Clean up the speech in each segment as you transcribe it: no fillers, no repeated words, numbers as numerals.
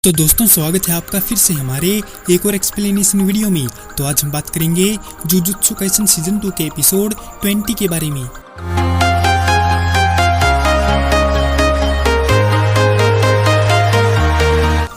तो दोस्तों स्वागत है आपका फिर से हमारे एक और एक्सप्लेनेशन वीडियो में। तो आज हम बात करेंगे जुजुत्सु काइसन सीजन 2 के एपिसोड 20 के बारे में।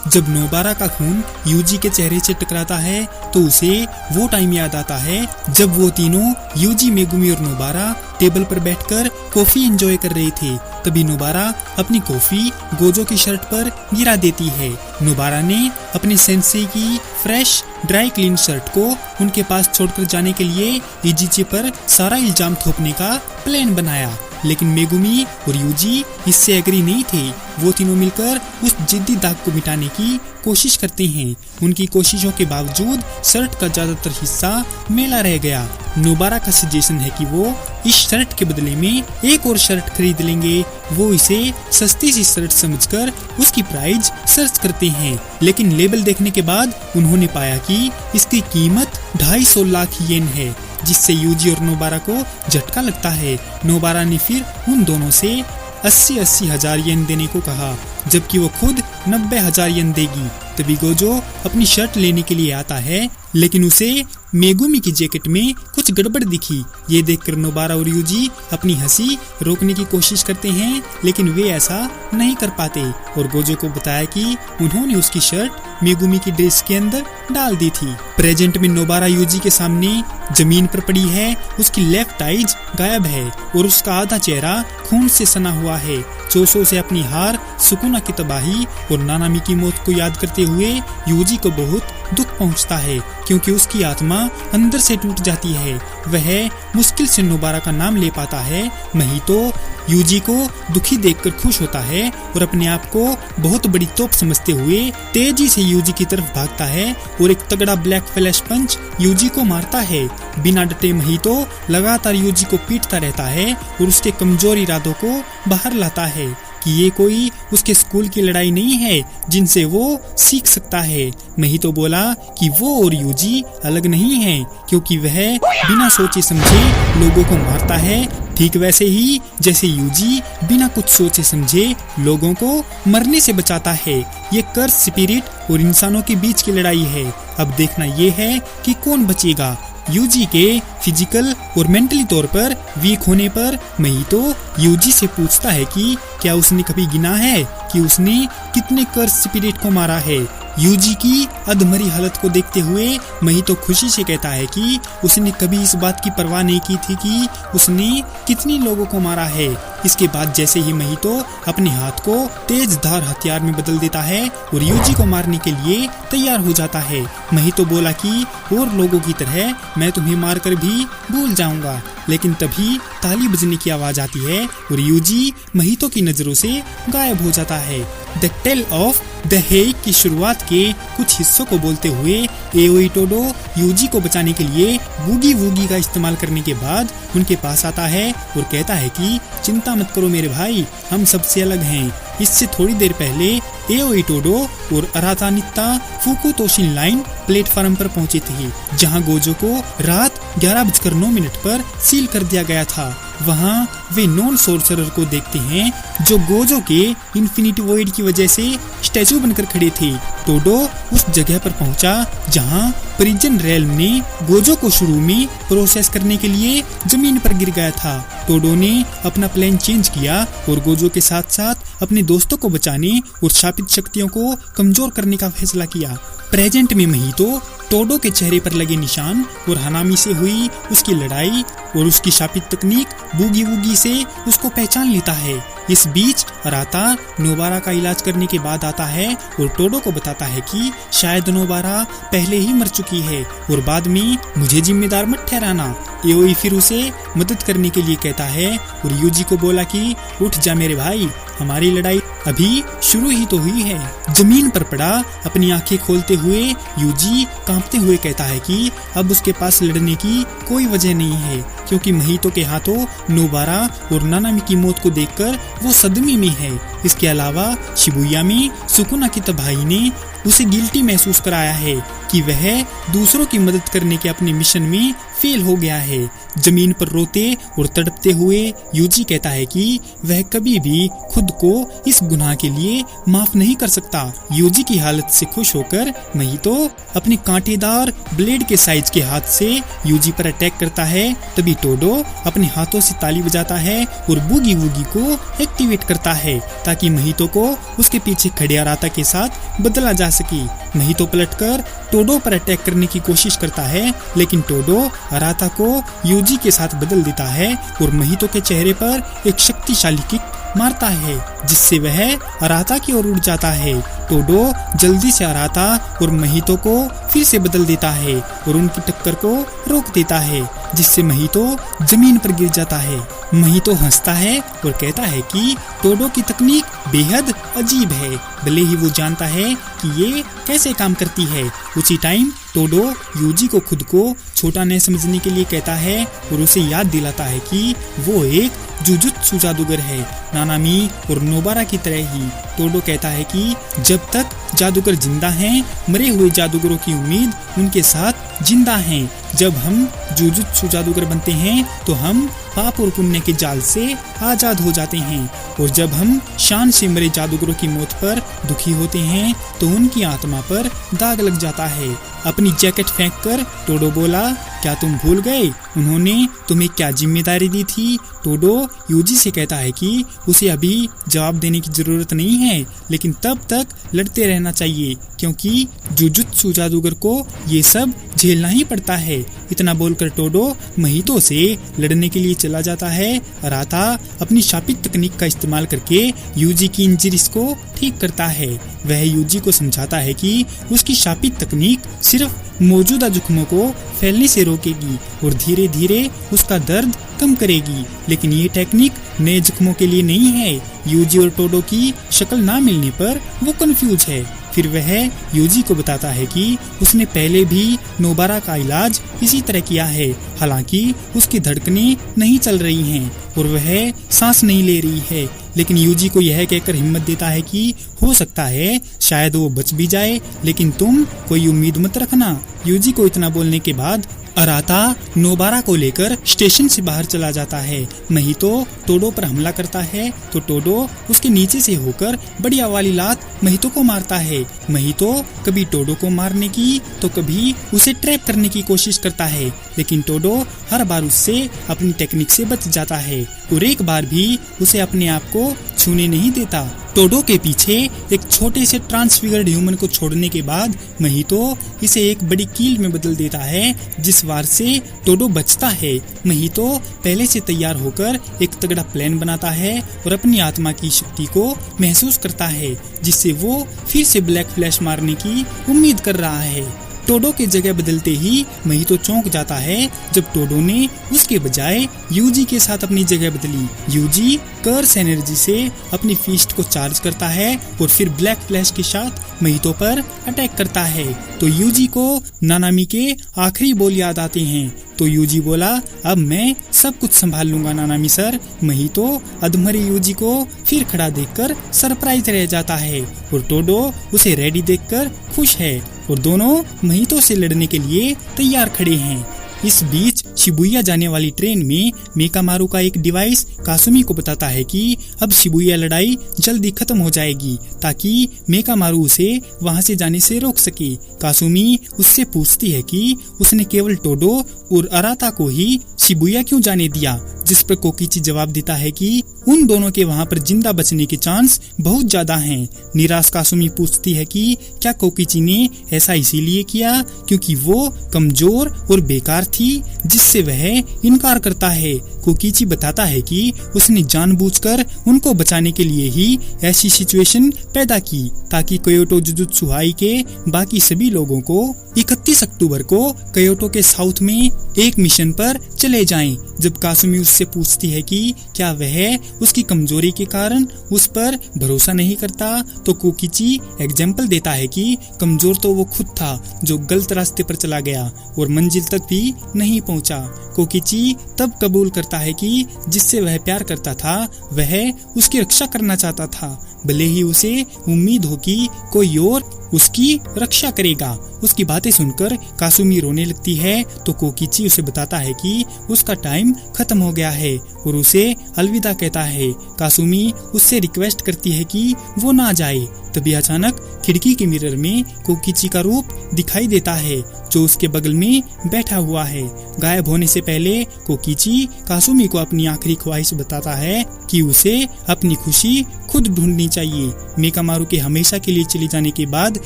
जब नोबारा का खून यूजी के चेहरे से टकराता है तो उसे वो टाइम याद आता है जब वो तीनों यूजी, मेगुमी और नोबारा टेबल पर बैठकर कॉफी एंजॉय कर रहे थे। तभी नोबारा अपनी कॉफी गोजो की शर्ट पर गिरा देती है। नोबारा ने अपने सेंसेई की फ्रेश ड्राई क्लीन शर्ट को उनके पास छोड़कर जाने के लिए इजिची पर सारा इल्जाम थोपने का प्लान बनाया, लेकिन मेगुमी और यूजी इससे एग्री नहीं थे। वो तीनों मिलकर उस जिद्दी दाग को मिटाने की कोशिश करते हैं। उनकी कोशिशों के बावजूद शर्ट का ज्यादातर हिस्सा मैला रह गया। नोबारा का सजेशन है कि वो इस शर्ट के बदले में एक और शर्ट खरीद लेंगे। वो इसे सस्ती सी शर्ट समझकर उसकी प्राइस सर्च करते हैं, लेकिन लेबल देखने के बाद उन्होंने पाया कि इसकी कीमत 250 लाख येन है, जिससे यूजी और नोबारा को झटका लगता है। नोबारा ने फिर उन दोनों से 80 हजार येन देने को कहा, जबकि वो खुद 90 हजार येन देगी। तभी गोजो अपनी शर्ट लेने के लिए आता है, लेकिन उसे मेगुमी की जैकेट में कुछ गड़बड़ दिखी। ये देखकर नोबारा और यूजी अपनी हंसी रोकने की कोशिश करते हैं, लेकिन वे ऐसा नहीं कर पाते और गोजो को बताया कि उन्होंने उसकी शर्ट मेगुमी की ड्रेस के अंदर डाल दी थी। प्रेजेंट में नोबारा यूजी के सामने जमीन पर पड़ी है। उसकी लेफ्ट आइज गायब है और उसका आधा चेहरा खून से सना हुआ है। चोसो से अपनी हार, सुकुना की तबाही और नानामी की मौत को याद करते हुए यूजी को बहुत दुख पहुंचता है, क्योंकि उसकी आत्मा अंदर से टूट जाती है। वह मुश्किल से नोबारा का नाम ले पाता है। महितो यूजी को दुखी देखकर खुश होता है और अपने आप को बहुत बड़ी तोप समझते हुए तेजी से यूजी की तरफ भागता है और एक तगड़ा ब्लैक फ्लैश पंच यूजी को मारता है। बिना डटे महितो लगातार यूजी को पीटता रहता है और उसके कमजोर इरादों को बाहर लाता है कि ये कोई उसके स्कूल की लड़ाई नहीं है जिनसे वो सीख सकता है। महितो बोला कि वो और यूजी अलग नहीं है, क्योंकि वह बिना सोचे समझे लोगों को मारता है, ठीक वैसे ही जैसे यूजी बिना कुछ सोचे समझे लोगों को मरने से बचाता है। ये कर्स स्पिरिट और इंसानों के बीच की लड़ाई है। अब देखना ये है कि कौन बचेगा। यूजी के फिजिकल और मेंटली तौर पर वीक होने पर महितो यूजी से पूछता है कि क्या उसने कभी गिना है कि उसने कितने कर्स स्पिरिट को मारा है। यूजी की अधमरी हालत को देखते हुए महितो खुशी से कहता है कि उसने कभी इस बात की परवाह नहीं की थी कि उसने कितनी लोगों को मारा है। इसके बाद जैसे ही महितो अपने हाथ को तेज धार हथियार में बदल देता है और यूजी को मारने के लिए तैयार हो जाता है। महितो बोला कि और लोगों की तरह मैं तुम्हें मारकर भी भूल जाऊंगा, लेकिन तभी ताली बजने की आवाज आती है और यूजी महितो की नजरों से गायब हो जाता है। द टेल ऑफ द हेइ की शुरुआत के कुछ हिस्सों को बोलते हुए एओई टोडो यूजी को बचाने के लिए बूगी वूगी का इस्तेमाल करने के बाद उनके पास आता है और कहता है कि चिंता मत करो मेरे भाई, हम सबसे अलग हैं। इससे थोड़ी देर पहले एओई टोडो और अराता नित्ता फुकुतोशिन लाइन प्लेटफार्म पर पहुंचे थे, जहां गोजो को रात 11:09 पर सील कर दिया गया था। वहां वे नॉन सोर्सरर को देखते हैं जो गोजो के इन्फिनिटी वॉइड की वजह से स्टैचू बनकर खड़े थे। टोडो उस जगह पर पहुंचा जहां प्रिजन रेल्म ने गोजो को शुरू में प्रोसेस करने के लिए जमीन पर गिर गया था। टोडो ने अपना प्लान चेंज किया और गोजो के साथ साथ अपने दोस्तों को बचाने और शापित शक्तियों को कमजोर करने का फैसला किया। प्रेजेंट में महितो टोडो के चेहरे पर लगे निशान और हनामी से हुई उसकी लड़ाई और उसकी शापित तकनीक बूगी वूगी से उसको पहचान लेता है। इस बीच अराता नोबारा का इलाज करने के बाद आता है और टोडो को बताता है कि शायद नोबारा पहले ही मर चुकी है और बाद में मुझे जिम्मेदार मत ठहराना। एओई फिर उसे मदद करने के लिए कहता है और यूजी को बोला कि उठ जा मेरे भाई, हमारी लड़ाई अभी शुरू ही तो हुई है। जमीन पर पड़ा अपनी आंखें खोलते हुए यूजी कांपते हुए कहता है कि अब उसके पास लड़ने की कोई वजह नहीं है, क्योंकि महितो के हाथों नोबारा और नानामी की मौत को देखकर वो सदमे में है। इसके अलावा शिबुया में सुकुना की तबाही ने उसे गिल्टी महसूस कराया है कि वह दूसरों की मदद करने के अपने मिशन में फेल हो गया है। जमीन पर रोते और तड़पते हुए यूजी कहता है कि वह कभी भी खुद को इस गुनाह के लिए माफ नहीं कर सकता। यूजी की हालत से खुश होकर महितो अपने कांटेदार ब्लेड के साइज के हाथ से यूजी पर अटैक करता है। तभी टोडो अपने हाथों से ताली बजाता है और बूगी वूगी को एक्टिवेट करता है ताकि महितो को उसके पीछे खड़े अराता के साथ बदला जा सके। महितो पलटकर टोडो पर अटैक करने की कोशिश करता है, लेकिन टोडो अराता को यूजी के साथ बदल देता है और महितो के चेहरे पर एक शक्तिशाली किक मारता है जिससे वह अराता की ओर उड़ जाता है। टोडो जल्दी से अराता और महितो को फिर से बदल देता है और उनकी टक्कर को रोक देता है जिससे महितो जमीन पर गिर जाता है। महितो हंसता है और कहता है कि टोडो की तकनीक बेहद अजीब है, भले ही वो जानता है कि ये कैसे काम करती है। उसी टाइम टोडो यूजी को खुद को छोटा न समझने के लिए कहता है और उसे याद दिलाता है कि वो एक जुजुत्सु जादूगर है, नानामी और नोबारा की तरह ही। टोडो कहता है कि जब तक जादूगर जिंदा हैं, मरे हुए जादूगरों की उम्मीद उनके साथ जिंदा है। जब हम जुजुत्सु जादूगर बनते हैं तो हम पाप और पुण्य के जाल से आजाद हो जाते हैं, और जब हम शान से मरे जादूगरों की मौत पर दुखी होते हैं तो उनकी आत्मा पर दाग लग जाता है। अपनी जैकेट फेंककर टोडो बोला, क्या तुम भूल गए उन्होंने तुम्हें क्या जिम्मेदारी दी थी? टोडो यूजी से कहता है कि उसे अभी जवाब देने की जरूरत नहीं है, लेकिन तब तक लड़ते रहना चाहिए क्योंकि जुजुत्सु जादूगर को ये सब झेलना ही पड़ता है। इतना बोलकर टोडो महितो से लड़ने के लिए चला जाता है। अराता अपनी शापित तकनीक का इस्तेमाल करके यूजी की इंजरीज को ठीक करता है। वह यूजी को समझाता है कि उसकी शापित तकनीक सिर्फ मौजूदा जख्मों को फैलने से रोकेगी और धीरे धीरे उसका दर्द कम करेगी, लेकिन ये टेक्निक नए जख्मों के लिए नहीं है। यूजी और टोडो की शक्ल ना मिलने पर वो कंफ्यूज है। फिर वह यूजी को बताता है कि उसने पहले भी नोबारा का इलाज इसी तरह किया है, हालांकि उसकी धड़कनें नहीं चल रही हैं और वह सांस नहीं ले रही है, लेकिन यूजी को यह कहकर हिम्मत देता है कि हो सकता है शायद वो बच भी जाए, लेकिन तुम कोई उम्मीद मत रखना। यूजी को इतना बोलने के बाद अराता नोबारा को लेकर स्टेशन से बाहर चला जाता है। महितो टोडो पर हमला करता है तो टोडो उसके नीचे से होकर बढ़िया वाली लात महितो को मारता है। महितो कभी टोडो को मारने की तो कभी उसे ट्रैप करने की कोशिश करता है, लेकिन टोडो हर बार उससे अपनी टेक्निक से बच जाता है और एक बार भी उसे अपने आप को छूने नहीं देता। टोडो के पीछे एक छोटे से ट्रांसफिगर्ड ह्यूमन को छोड़ने के बाद महितो इसे एक बड़ी कील में बदल देता है, जिस वार से टोडो बचता है। महितो पहले से तैयार होकर एक तगड़ा प्लान बनाता है और अपनी आत्मा की शक्ति को महसूस करता है, जिससे वो फिर से ब्लैक फ्लैश मारने की उम्मीद कर रहा है। टोडो की जगह बदलते ही महितो चौंक जाता है जब टोडो ने उसके बजाय यूजी के साथ अपनी जगह बदली। यूजी कर्स एनर्जी से अपनी फीस्ट को चार्ज करता है और फिर ब्लैक फ्लैश के साथ महितो पर अटैक करता है। तो यूजी को नानामी के आखिरी बोल याद आते हैं। तो यूजी बोला, अब मैं सब कुछ संभाल लूंगा नानामी सर। महितो अधमरे यूजी को फिर खड़ा देखकर सरप्राइज रह जाता है और टोडो उसे रेडी देखकर खुश है और दोनों महितो से लड़ने के लिए तैयार खड़े हैं। इस बीच शिबुया जाने वाली ट्रेन में मेकामारू का एक डिवाइस कासुमी को बताता है कि अब शिबुया लड़ाई जल्दी खत्म हो जाएगी ताकि मेकामारू उसे वहां से जाने से रोक सके। कासुमी उससे पूछती है कि उसने केवल टोडो और अराता को ही शिबुया क्यों जाने दिया, जिस पर कोकिची जवाब देता है कि उन दोनों के वहां पर जिंदा बचने के चांस बहुत ज्यादा हैं। निराश कासुमी पूछती है कि क्या कोकिची ने ऐसा इसीलिए किया क्योंकि वो कमजोर और बेकार थी, जिससे वह इनकार करता है। कोकिची बताता है कि उसने जानबूझकर उनको बचाने के लिए ही ऐसी सिचुएशन पैदा की ताकि क्योटो जुजुत्सु हाई के बाकी सभी लोगों को 31 अक्टूबर को क्योटो के साउथ में एक मिशन पर चले जाएं। जब कासुमी उससे पूछती है कि क्या वह उसकी कमजोरी के कारण उस पर भरोसा नहीं करता, तो कोकिची एग्जाम्पल देता है कि कमजोर तो वो खुद था जो गलत रास्ते पर चला गया और मंजिल तक भी नहीं पहुंचा। कोकिची तब कबूल करता है कि जिससे वह प्यार करता था वह उसकी रक्षा करना चाहता था, भले ही उसे उम्मीद हो कि कोई और उसकी रक्षा करेगा। उसकी बातें सुनकर कासुमी रोने लगती है तो कोकिची उसे बताता है कि उसका टाइम खत्म हो गया है और उसे अलविदा कहता है। कासुमी उससे रिक्वेस्ट करती है कि वो ना जाए। तभी अचानक खिड़की के मिरर में कोकिची का रूप दिखाई देता है जो उसके बगल में बैठा हुआ है। गायब होने से पहले कोकिची कासुमी को अपनी आखिरी ख्वाहिश बताता है कि उसे अपनी खुशी खुद ढूंढनी चाहिए। मेकामारू के हमेशा के लिए चले जाने के बाद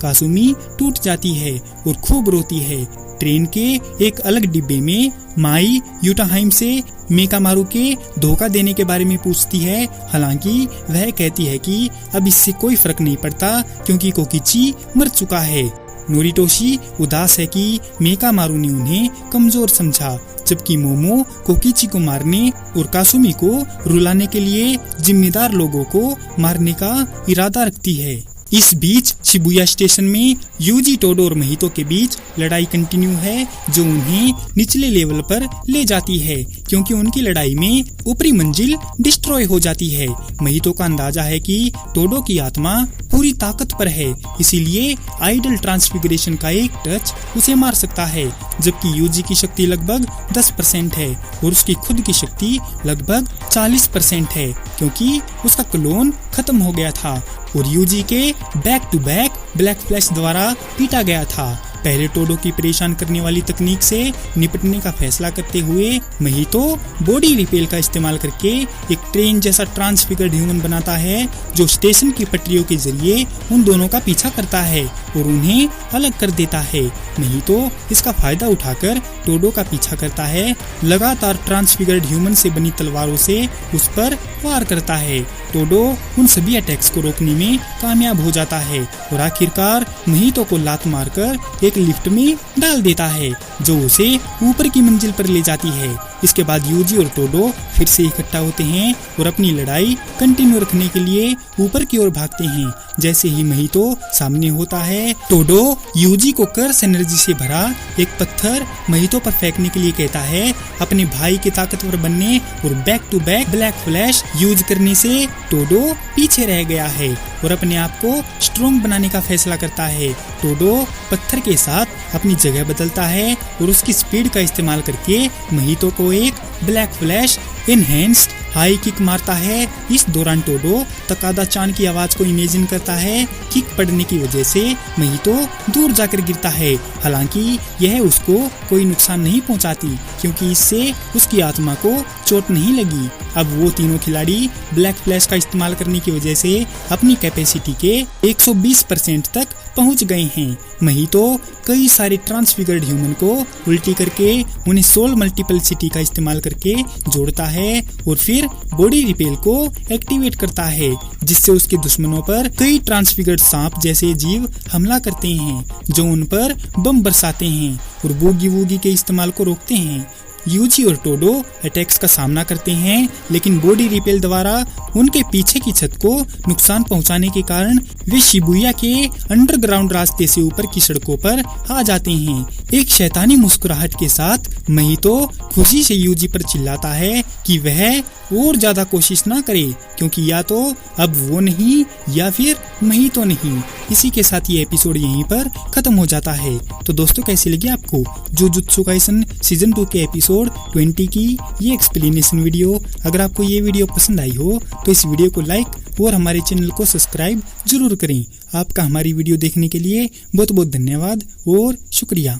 कासुमी टूट जाती है और खूब रोती है। ट्रेन के एक अलग डिब्बे में माई यूटाहाइम से मेकामारू के धोखा देने के बारे में पूछती है। हालांकि वह कहती है कि अब इससे कोई फर्क नहीं पड़ता क्योंकि कोकिची मर चुका है। नोरिटोशी उदास है कि मेकामारू ने उन्हें कमजोर समझा, जबकि मोमो कोकिची को मारने और कासुमी को रुलाने के लिए जिम्मेदार लोगों को मारने का इरादा रखती है। इस बीच शिबुया स्टेशन में यूजी, टोडो और महितो के बीच लड़ाई कंटिन्यू है जो उन्हें निचले लेवल पर ले जाती है क्योंकि उनकी लड़ाई में ऊपरी मंजिल डिस्ट्रॉय हो जाती है। महितो का अंदाजा है कि टोडो की आत्मा पूरी ताकत पर है, इसीलिए आइडल ट्रांसफिगरेशन का एक टच उसे मार सकता है, जबकि यूजी की शक्ति लगभग 10% है और उसकी खुद की शक्ति लगभग 40% है क्योंकि उसका क्लोन खत्म हो गया था और यूजी के back to back black flash द्वारा पीटा गया था। पहले टोडो की परेशान करने वाली तकनीक से निपटने का फैसला करते हुए महितो बॉडी रिपेल का इस्तेमाल करके एक ट्रेन जैसा ट्रांसफिगर्ड ह्यूमन बनाता है जो स्टेशन की पटरियों के जरिए उन दोनों का पीछा करता है और उन्हें अलग कर देता है। महितो इसका फायदा उठाकर टोडो का पीछा करता है, लगातार ट्रांसफिगर्ड ह्यूमन से बनी तलवारों से उस पर वार करता है। टोडो उन सभी अटैक्स को रोकने में कामयाब हो जाता है और आखिरकार महितो को लात मारकर एक लिफ्ट में डाल देता है जो उसे ऊपर की मंजिल पर ले जाती है। इसके बाद यूजी और टोडो फिर से इकट्ठा होते हैं और अपनी लड़ाई कंटिन्यू रखने के लिए ऊपर की ओर भागते हैं। जैसे ही महितो सामने होता है, टोडो यूजी को कर्स एनर्जी से भरा एक पत्थर महितो पर फेंकने के लिए कहता है। अपने भाई के ताकतवर बनने और back to back black flash use करने से टोडो पीछे रह गया है और अपने आप को स्ट्रॉन्ग बनाने का फैसला करता है। टोडो पत्थर के साथ अपनी जगह बदलता है और उसकी स्पीड का इस्तेमाल करके महितो को एक black flash enhanced high kick मारता है। इस दौरान टोडो तकादा चान की आवाज को इमेजिन करता है। किक पड़ने की वजह से महितो दूर जाकर गिरता है, हालांकि यह उसको कोई नुकसान नहीं पहुंचाती क्योंकि इससे उसकी आत्मा को चोट नहीं लगी। अब वो तीनों खिलाड़ी ब्लैक फ्लैश का इस्तेमाल करने की वजह से अपनी कैपेसिटी के 120% तक पहुंच गए हैं। महितो कई सारे ट्रांसफिगर्ड ह्यूमन को उल्टी करके उन्हें सोल मल्टीपलिसिटी का इस्तेमाल करके जोड़ता है और फिर बॉडी रिपेल को एक्टिवेट करता है, जिससे उसके दुश्मनों पर कई ट्रांसफिगर्ड सांप जैसे जीव हमला करते हैं जो उन पर बम बरसाते हैं और बूगी वूगी के इस्तेमाल को रोकते हैं। यूजी और टोडो अटैक्स का सामना करते हैं, लेकिन बॉडी रिपेल द्वारा उनके पीछे की छत को नुकसान पहुंचाने के कारण वे शिबुया के अंडरग्राउंड रास्ते से ऊपर की सड़कों पर आ जाते हैं। एक शैतानी मुस्कुराहट के साथ महितो खुशी से यूजी पर चिल्लाता है कि वह और ज्यादा कोशिश ना करे क्योंकि या तो अब वो नहीं या फिर महितो नहीं। इसी के साथ ये एपिसोड यहीं पर खत्म हो जाता है। तो दोस्तों, कैसी लगी आपको जुजुत्सु काइसन सीजन 2 के एपिसोड 20 की ये एक्सप्लेनेशन वीडियो? अगर आपको ये वीडियो पसंद आई हो तो इस वीडियो को लाइक और हमारे चैनल को सब्सक्राइब जरूर करें। आपका हमारी वीडियो देखने के लिए बहुत बहुत धन्यवाद और शुक्रिया।